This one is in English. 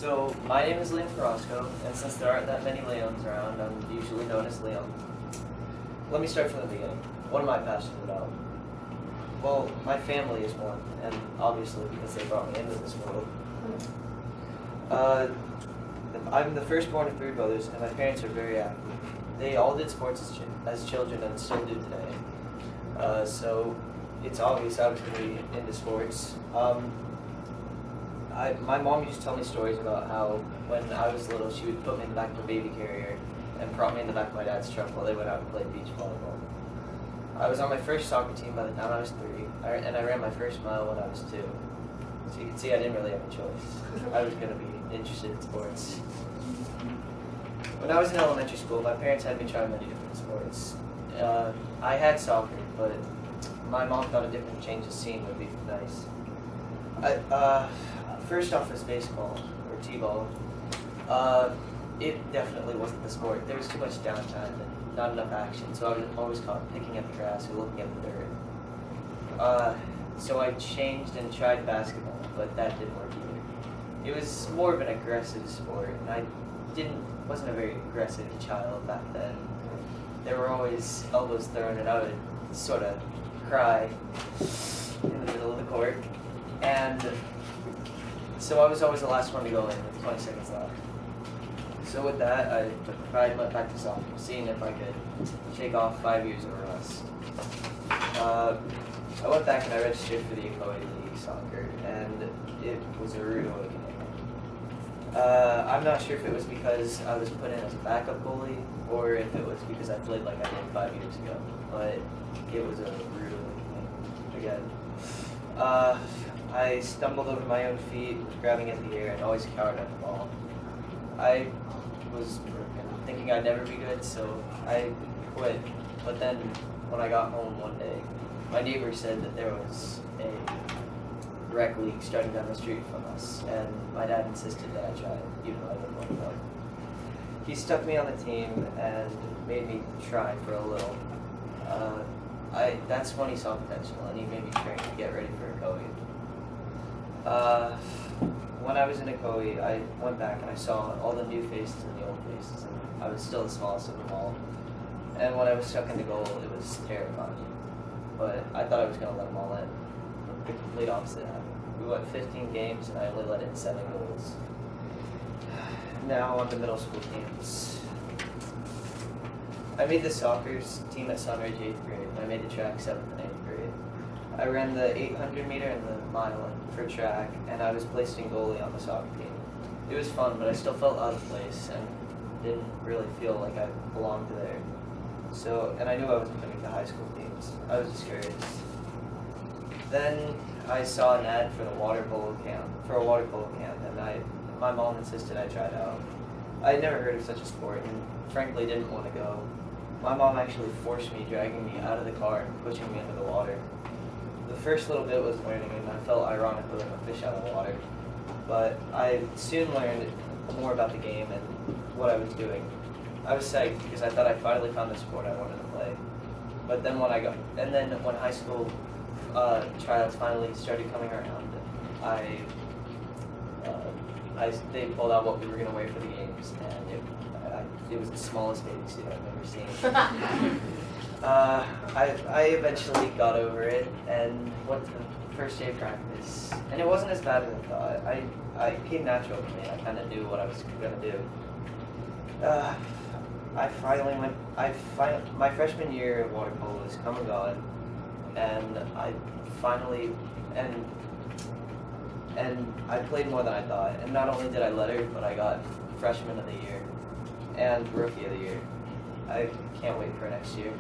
So, my name is Liam C, and since there aren't that many Liams around, I'm usually known as Liam. Let me start from the beginning. What am I passionate about? Well, my family is one, and obviously because they brought me into this world. I'm the firstborn of 3 brothers, and my parents are very active. They all did sports as children and still do today. So, it's obvious I was going to be into sports. My mom used to tell me stories about how when I was little, she would put me in the back of a baby carrier and prop me in the back of my dad's truck while they went out and played beach volleyball. I was on my first soccer team by the time I was 3, and I ran my first mile when I was 2. So you can see I didn't really have a choice. I was going to be interested in sports. When I was in elementary school, my parents had me try many different sports. I had soccer, but my mom thought a different change of scene would be nice. First off is baseball, or t-ball. It definitely wasn't the sport. There was too much downtime and not enough action, so I was always caught picking at the grass or looking at the dirt. So I changed and tried basketball, but that didn't work either. It was more of an aggressive sport, and I wasn't a very aggressive child back then. There were always elbows thrown, and I would sort of cry in the middle of the court. And so I was always the last one to go in with 20 seconds left. So with that, I went back to soccer, seeing if I could shake off 5 years of rust. I went back and I registered for the Ecoe League soccer, and it was a rude awakening. I'm not sure if it was because I was put in as a backup goalie, or if it was because I played like I did 5 years ago, but it was a rude awakening again. I stumbled over my own feet, was grabbing at the air, and always cowered at the ball. I was thinking I'd never be good, so I quit. But then, when I got home one day, my neighbor said that there was a rec league starting down the street from us, and my dad insisted that I try it, even though I didn't want to go. He stuck me on the team and made me try for a little. That's when he saw potential, and he made me train to get ready for Ecoe. When I was in Ecoe, I went back and I saw all the new faces and the old faces, and I was still the smallest of them all. And when I was stuck in the goal, it was terrifying. But I thought I was going to let them all in. The complete opposite happened. We went 15 games, and I only let in 7 goals. Now on to middle school teams. I made the soccer team at Sunridge 8th grade, and I made the track 7th and 8th grade. I ran the 800 meter and the mile for track, and I was placed in goalie on the soccer team. It was fun, but I still felt out of place and didn't really feel like I belonged there. So, and I knew I wasn't going to get high school teams. I was discouraged. Then I saw an ad for a water polo camp, and my mom insisted I try it out. I had never heard of such a sport, and frankly didn't want to go. My mom actually forced me, dragging me out of the car and pushing me into the water. The first little bit was learning, and I felt ironically like a fish out of the water. But I soon learned more about the game and what I was doing. I was psyched because I thought I finally found the sport I wanted to play. But then when high school tryouts finally started coming around, they pulled out what we were going to wear for the games, and it was the smallest bathing suit I've ever seen. I eventually got over it and went to the first day of practice, and it wasn't as bad as I thought. It came natural to me. I kind of knew what I was going to do. My freshman year of water polo was come and gone, and I played more than I thought. And not only did I letter, but I got freshman of the year and rookie of the year. I can't wait for next year.